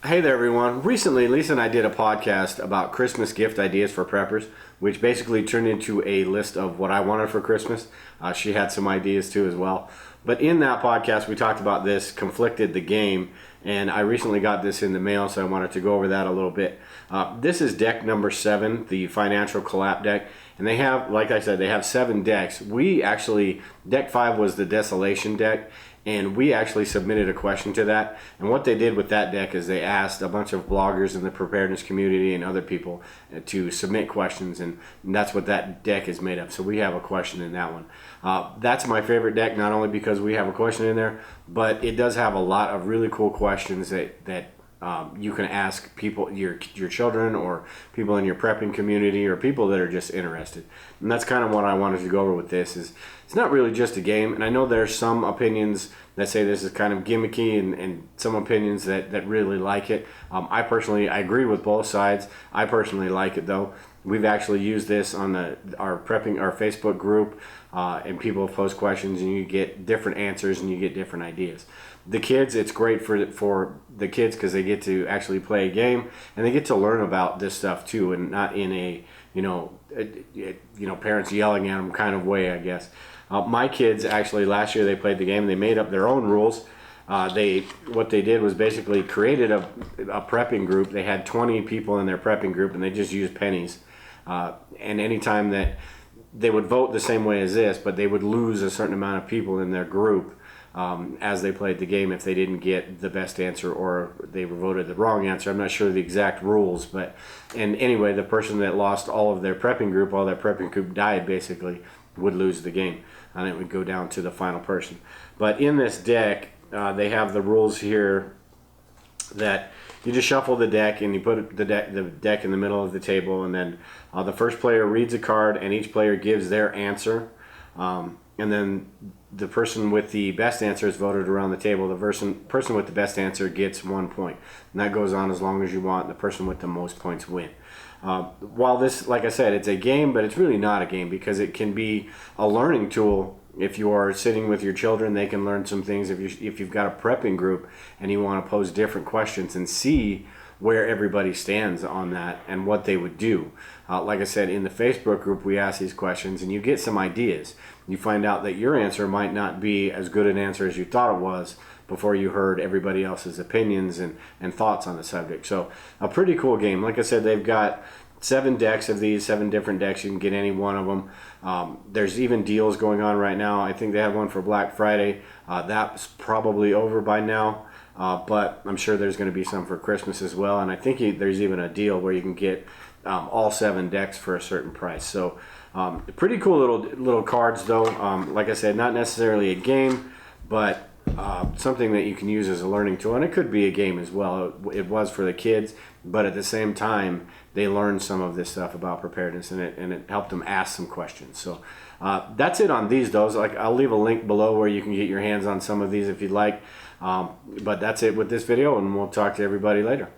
Hey there everyone. Recently Lisa and I did a podcast about Christmas gift ideas for preppers, which basically turned into a list of what I wanted for Christmas. She had some ideas too as well. But in that podcast we talked about this conflicted the game, and I recently got this in the mail, so I wanted to go over that a little bit. This is deck number 7, the financial collapse deck, and they have, like I said, they have 7 decks. Deck 5 was the desolation deck, and we actually submitted a question to that. And what they did with that deck is they asked a bunch of bloggers in the preparedness community and other people to submit questions, and that's what that deck is made of. So we have a question in that one. That's my favorite deck, not only because we have a question in there, but it does have a lot of really cool questions that you can ask people, your children, or people in your prepping community, or people that are just interested. And that's kind of what I wanted to go over with this. Is it's not really just a game, and I know there's some opinions that say this is kind of gimmicky, and some opinions that really like it. I agree with both sides. I personally like it though. We've actually used this on our Facebook group, and people post questions, and you get different answers and you get different ideas. The kids, it's great for the kids because they get to actually play a game and they get to learn about this stuff too, and not in a parents yelling at them kind of way, I guess. My kids actually last year they played the game. They made up their own rules. What they did was basically created a prepping group. They had 20 people in their prepping group, and they just used pennies. And anytime that they would vote the same way as this, but they would lose a certain amount of people in their group as they played the game if they didn't get the best answer or they voted the wrong answer. I'm not sure the exact rules, and anyway, the person that lost all their prepping group died basically, would lose the game, and it would go down to the final person. But in this deck, they have the rules here that you just shuffle the deck and you put the deck in the middle of the table, and then the first player reads a card and each player gives their answer, and then the person with the best answer is voted around the table. The person with the best answer gets 1 point, and that goes on as long as you want. The person with the most points win. While this, like I said, it's a game, but it's really not a game because it can be a learning tool. If you are sitting with your children, they can learn some things. If you've got a prepping group and you want to pose different questions and see where everybody stands on that and what they would do. Like I said, in the Facebook group, we ask these questions and you get some ideas. You find out that your answer might not be as good an answer as you thought it was before you heard everybody else's opinions and thoughts on the subject. So a pretty cool game. Like I said, they've got 7 decks of these, 7 different decks. You can get any one of them. There's even deals going on right now. I think they have one for Black Friday. That's probably over by now. But I'm sure there's going to be some for Christmas as well, and I think there's even a deal where you can get all 7 decks for a certain price. So pretty cool little cards though. Like I said, not necessarily a game, but something that you can use as a learning tool, and it could be a game as well. It was for the kids, but at the same time they learned some of this stuff about preparedness, and it helped them ask some questions. So that's it on these though. Like, I'll leave a link below where you can get your hands on some of these if you'd like. But that's it with this video, and we'll talk to everybody later.